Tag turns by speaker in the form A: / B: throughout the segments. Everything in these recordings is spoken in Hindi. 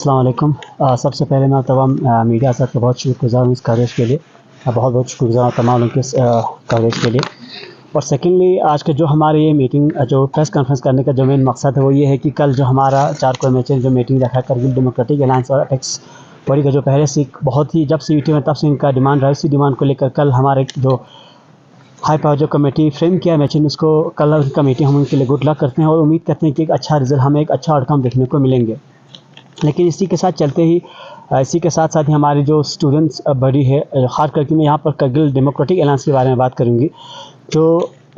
A: अस्सलाम वालेकुम। सबसे पहले मैं तमाम मीडिया साथ का बहुत शुक्रगुज़ार हूँ इस कवरेज के लिए। बहुत बहुत शुक्रगुज़ार हूँ तमाम उनके कवरेज के लिए। और सेकेंडली आज के जो हमारी ये मीटिंग जो प्रेस कॉन्फ्रेंस करने का जो मेन मकसद है वो ये है कि कल जो हमारा 4 कोर में जो मीटिंग रखा है करगिल डेमोक्रेटिक अलायंस और अपेक्स बॉडी का जो पहले से बहुत ही जब से में तब से इनका डिमांड रहा, इसी डिमांड को लेकर कल हमारे जो हाई पावर जो कमेटी फ्रेम किया मैचिंग उसको कल कमेटी हम उनके लिए गुड लक करते हैं और उम्मीद करते हैं कि एक अच्छा रिजल्ट हमें एक अच्छा आउटकम देखने को मिलेंगे। लेकिन इसी के साथ चलते ही इसी के साथ साथ ही हमारी जो स्टूडेंट्स बड़ी है, ख़ास करके मैं यहाँ पर करगिल डेमोक्रेटिक अलायंस के बारे में बात करूँगी। जो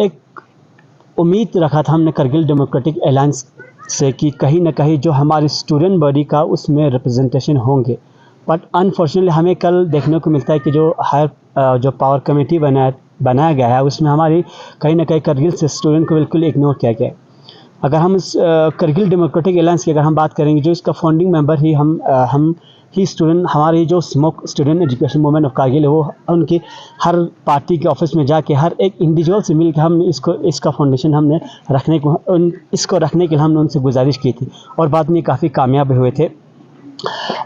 A: एक उम्मीद रखा था हमने करगिल डेमोक्रेटिक अलायंस से कि कहीं ना कहीं जो हमारी स्टूडेंट बॉडी का उसमें रिप्रेजेंटेशन होंगे, बट अनफॉर्चुनेटली हमें कल देखने को मिलता है कि जो हायर जो पावर कमेटी बनाया गया है उसमें हमारी कहीं ना कहीं करगिल से स्टूडेंट को बिल्कुल इग्नोर किया गया है। अगर हम इस करगिल डेमोक्रेटिक अलायंस की अगर हम बात करेंगे, जो इसका फाउंडिंग मेंबर ही हम ही स्टूडेंट हमारी जो smoke student education movement of Kargil है वो उनकी हर पार्टी के ऑफिस में जाके हर एक इंडिविजुअल से मिलकर हमने इसका फाउंडेशन हमने इसको रखने के लिए हमने उनसे गुजारिश की थी और बाद में काफ़ी कामयाब हुए थे।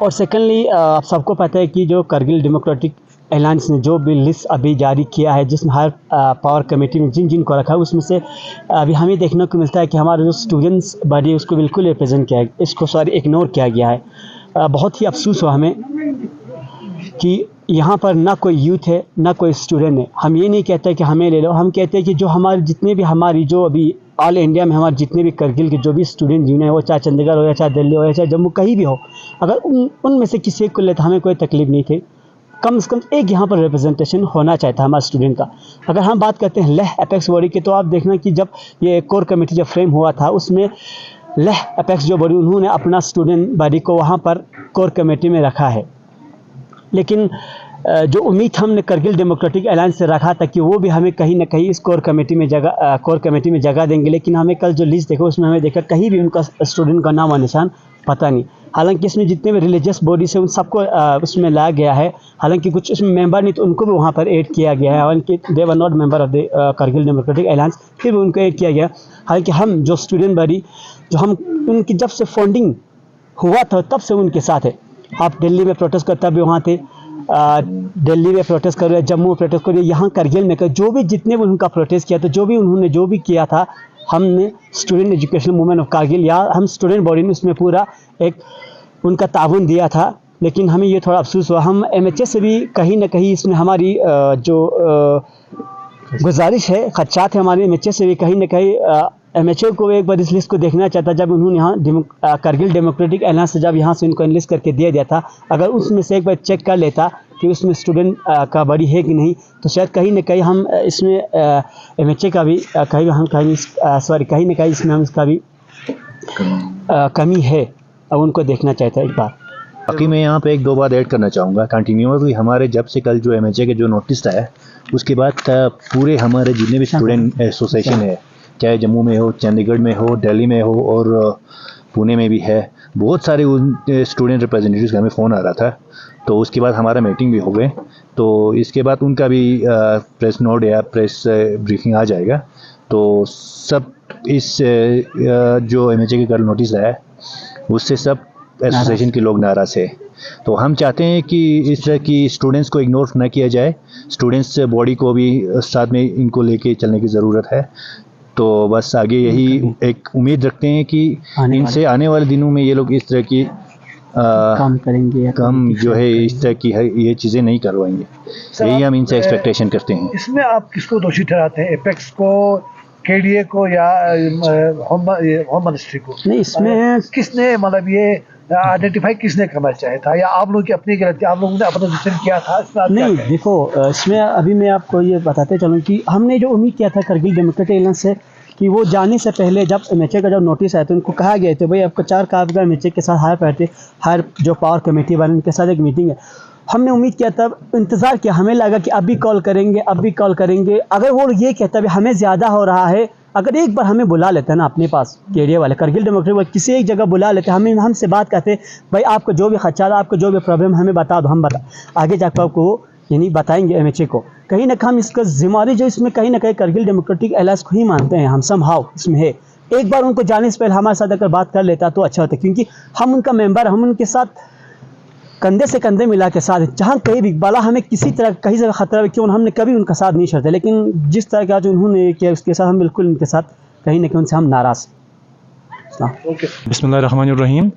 A: और सेकेंडली आप सबको पता है कि जो करगिल डेमोक्रेटिक अलायंस ने जो भी लिस्ट अभी जारी किया है जिसमें हर पावर कमेटी में जिन को रखा है उसमें से अभी हमें देखने को मिलता है कि हमारे जो स्टूडेंट्स बॉडी है उसको बिल्कुल रिप्रेजेंट किया है, इसको इग्नोर किया गया है। बहुत ही अफसोस हुआ हमें कि यहाँ पर ना कोई यूथ है ना कोई स्टूडेंट है। हम ये नहीं कहते कि हमें ले लो, हम कहते हैं कि जो हमारे जितने भी हमारी जो अभी ऑल इंडिया में हमारे जितने भी करगिल के जो भी स्टूडेंट यूनियन है, वो चाहे चंडीगढ़ हो या चाहे दिल्ली हो या चाहे जम्मू कहीं भी हो, अगर उनमें से किसी एक को लेता हमें कोई तकलीफ नहीं थी। कम से कम एक यहाँ पर रिप्रेजेंटेशन होना चाहिए था हमारे स्टूडेंट का। अगर हम बात करते हैं लेह अपेक्स बॉडी की, तो आप देखना कि जब ये कोर कमेटी जब फ्रेम हुआ था उसमें लेह अपेक्स जो बॉडी उन्होंने अपना स्टूडेंट बॉडी को वहाँ पर कोर कमेटी में रखा है। लेकिन जो उम्मीद हमने करगिल डेमोक्रेटिक अलायंस से रखा था कि वो भी हमें कहीं ना कहीं इस कोर कमेटी में जगह देंगे, लेकिन हमें कल जो लिस्ट देखा उसमें हमें देखा कहीं भी उनका स्टूडेंट का नाम और निशान पता नहीं। हालांकि इसमें जितने भी रिलीजियस बॉडी से उन सबको उसमें लाया गया है, हालांकि कुछ उसमें मेंबर नहीं तो उनको भी वहाँ पर ऐड किया गया है। हालांकि they were not member of the Kargil democratic alliance, फिर भी उनको ऐड किया गया। हालांकि हम जो स्टूडेंट बॉडी जो हम उनकी जब से फंडिंग हुआ था तब से उनके साथ है। आप दिल्ली में प्रोटेस्ट करते भी वहाँ थे, दिल्ली में प्रोटेस्ट कर रहे, जम्मू में प्रोटेस्ट कर रहे, यहाँ करगिल में कर जो भी जितने भी उनका प्रोटेस्ट किया था, जो भी उन्होंने जो भी किया था, हमने student education movement of Kargil या हम स्टूडेंट बॉडी ने उसमें पूरा एक उनका ताउन दिया था। लेकिन हमें ये थोड़ा अफसोस हुआ, हम एमएचए से भी कहीं ना कहीं इसमें हमारी जो गुजारिश है, खदशात है हमारे एमएचए से भी कहीं ना कहीं एमएचए को एक बार इस लिस्ट को देखना चाहता। जब उन्होंने यहाँ करगिल डेमोक्रेटिक अलायंस से जब यहाँ से उनको एनलिस्ट करके दिया दिया था, अगर उसमें से एक बार चेक कर लेता कि उसमें स्टूडेंट का बड़ी है कि नहीं, तो शायद कहीं ना कहीं हम इसमें एमएचए का भी कहीं ना कहीं इसमें हम इसका भी कमी है, अब उनको देखना चाहता है एक बार।
B: बाकी मैं यहाँ पे एक दो बात ऐड करना चाहूँगा। कंटिन्यूसली हमारे जब से कल जो एमएचए के जो नोटिस आया उसके बाद पूरे हमारे जितने भी स्टूडेंट एसोसिएशन है, चाहे जम्मू में हो, चंडीगढ़ में हो, दिल्ली में हो और पुणे में भी है, बहुत सारे स्टूडेंट रिप्रेजेंटेटिव्स का हमें फ़ोन आ रहा था। तो उसके बाद हमारा मीटिंग भी हो गए, तो इसके बाद उनका भी प्रेस नोट या प्रेस ब्रीफिंग आ जाएगा। तो सब इस जो एमएचए के कल नोटिस आया उससे सब एसोसिएशन के लोग नाराज़ है। तो हम चाहते हैं कि इस तरह की स्टूडेंट्स को इग्नोर न किया जाए, स्टूडेंट्स बॉडी को भी साथ में इनको लेके चलने की ज़रूरत है। तो बस आगे यही एक उम्मीद रखते हैं कि इनसे आने वाले दिनों में ये लोग इस तरह की
A: काम करेंगे,
B: कम जो है इस तरह की है ये चीज़ें नहीं करवाएंगे, यही हम इनसे एक्सपेक्टेशन करते हैं।
C: इसमें आप किसको दोषी ठहराते हैं, एपेक्स को, केडीए को या होम मिनिस्ट्री को?
A: नहीं, इसमें
C: किसने मतलब ये आइडेंटिफाई किसने करना चाहिए था, या आप लोगों की अपनी गलती, आप लोगों ने अपना डिसीजन किया था?
A: नहीं, देखो इसमें अभी मैं आपको ये बताते चलूँ कि हमने जो उम्मीद किया था करगिल डेमोक्रेटिक अलायंस से कि वो जाने से पहले जब एमएचए का जब नोटिस आया तो उनको कहा गया था भाई आपको 4 कारगर एमएचए के साथ हायर जो पावर कमेटी वाले उनके साथ एक मीटिंग है। हमने उम्मीद किया, तब इंतज़ार किया, हमें लगा कि अभी कॉल करेंगे। अगर वो ये कहता है हमें ज़्यादा हो रहा है, अगर एक बार हमें बुला लेते हैं ना अपने पास केडीए वाले, करगिल डेमोक्रेटिक वाले किसी एक जगह बुला लेते, हमसे बात करते, भाई आपको जो भी खर्चा, आपको जो भी प्रॉब्लम हमें बता दो, हम आगे जाकर आपको यानी बताएंगे एमएचए को। कहीं ना कहीं हम इसका जिम्मेदारी जो इसमें कहीं ना कहीं करगिल डेमोक्रेटिक अलायंस को ही मानते हैं हम समहाउ इसमें है एक बार उनको जाने से पहले हमारे साथ अगर बात कर लेता तो अच्छा होता, क्योंकि हम उनका मेंबर, हम उनके साथ कंधे से कंधे मिला के साथ, जहाँ कहीं भी बाला हमें किसी तरह कहीं जगह खतरा है क्यों, हमने कभी उनका साथ नहीं छोड़ा, लेकिन जिस तरह का जो उन्होंने किया उसके साथ हम बिल्कुल उनके साथ कहीं ना कहीं उनसे हम नाराज़।
D: बिस्मिल्लाहिर्रहमानिर्रहीम।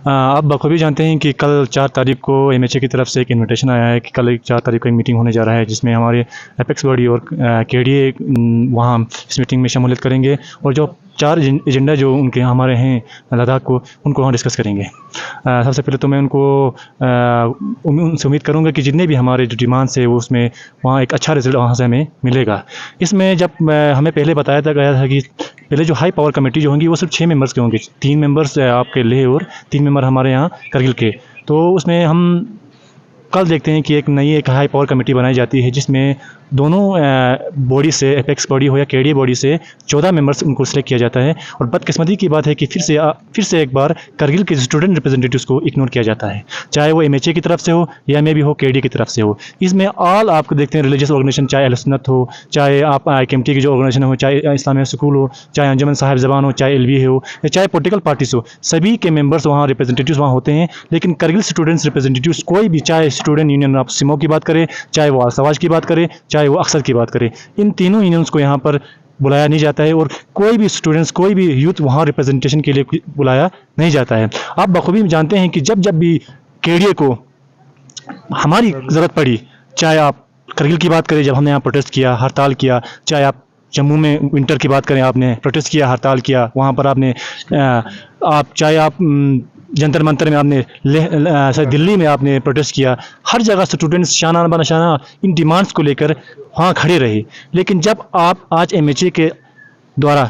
D: आप बखूबी जानते हैं कि कल 4 तारीख को MHA की तरफ से एक इनविटेशन आया है कि कल 4 तारीख को एक मीटिंग होने जा रहा है जिसमें हमारे एपेक्स बॉडी और KDA वहाँ इस मीटिंग में शमूलियत करेंगे और जो 4 एजेंडा जो उनके हमारे हैं लद्दाख को, उनको वहाँ डिस्कस करेंगे। सबसे पहले तो मैं उनको उनसे उम्मीद करूँगा कि जितने भी हमारे जो डिमांड्स है वो उसमें वहाँ एक अच्छा रिजल्ट वहाँ से हमें मिलेगा। इसमें जब हमें पहले बताया गया था कि पहले जो हाई पावर कमेटी जो होंगी वो सिर्फ 6 मेंबर्स के होंगे, 3 मेंबर्स आपके लेह और 3 मेंबर हमारे यहाँ करगिल के। तो उसमें हम कल देखते हैं कि एक हाई पावर कमेटी बनाई जाती है जिसमें दोनों बॉडी से, एपेक्स बॉडी हो या KDA बॉडी से 14 मेंबर्स उनको सिलेक्ट किया जाता है। और बदकिस्मती की बात है कि फिर से एक बार करगिल के स्टूडेंट रिप्रेजेंटेटिव्स को इग्नोर किया जाता है, चाहे वो MHA की तरफ से हो या मे भी हो KDA की तरफ से हो। इसमें ऑल आपको देखते हैं रिलीजियस ऑर्गेनाइजेशन, चाहे अहले सुन्नत हो, चाहे आप IKMT की जो ऑर्गेनाइजेशन हो, चाहे इस्लामिया स्कूल हो, चाहे अंजुमन साहिब ज़बान हो, चाहे LBA हो, या चाहे पॉलिटिकल पार्टीज़ हो, सभी के मेंबर्स वहाँ रिप्रेजेंटेटिव्स वहाँ होते हैं। लेकिन करगिल स्टूडेंट्स रिप्रेजेंटेटिव्स कोई भी, चाहे स्टूडेंट यूनियन आप सिमो की बात करें, चाहे वो आल-सवाज की बात करें, चाहे वो अक्सर की बात करें, इन तीनों यूनियंस को यहाँ पर बुलाया नहीं जाता है और कोई भी स्टूडेंट्स, कोई भी यूथ वहाँ रिप्रेजेंटेशन के लिए बुलाया नहीं जाता है। आप बखूबी जानते हैं कि जब भी KDA को हमारी ज़रूरत पड़ी, चाहे आप करगिल की बात करें, जब हमने यहाँ प्रोटेस्ट किया, हड़ताल किया, चाहे आप जम्मू में विंटर की बात करें, आपने प्रोटेस्ट किया, हड़ताल किया, वहाँ पर आपने चाहे आप जंतर मंतर में आपने दिल्ली में आपने प्रोटेस्ट किया, हर जगह स्टूडेंट्स शाना बनशाना इन डिमांड्स को लेकर वहाँ खड़े रहे। लेकिन जब आप आज MHA के द्वारा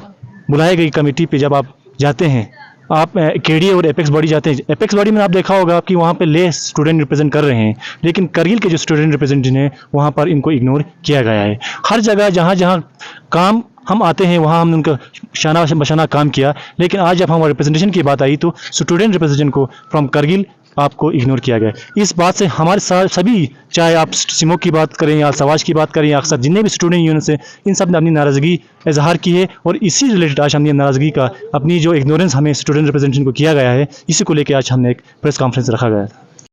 D: बुलाई गई कमेटी पे जब आप जाते हैं, आप KDA और एपेक्स बॉडी जाते हैं, एपेक्स बॉडी में आप देखा होगा कि वहाँ पे ले स्टूडेंट रिप्रेजेंट कर रहे हैं, लेकिन करगिल के जो स्टूडेंट रिप्रेजेंटेटिव हैं वहाँ पर इनको इग्नोर किया गया है। हर जगह जहाँ जहाँ काम हम आते हैं वहाँ हमने उनका शाना बशाना काम किया, लेकिन आज जब हमारे रिप्रेजेंटेशन की बात आई तो स्टूडेंट रिप्रेजेंटेशन को फ्रॉम करगिल आपको इग्नोर किया गया। इस बात से हमारे साथ सभी, चाहे आप सिमो की बात करें या सवाज की बात करें या अक्सर जितने भी स्टूडेंट यूनियन से, इन सब ने अपनी नाराज़गी इजहार की है और इसी रिलेटेड आज हमने नाराज़गी का, अपनी जो इग्नोरेंस हमें स्टूडेंट रिप्रेजेंटेशन को किया गया है, इसी को लेकर आज हमने एक प्रेस कॉन्फ्रेंस रखा गया था।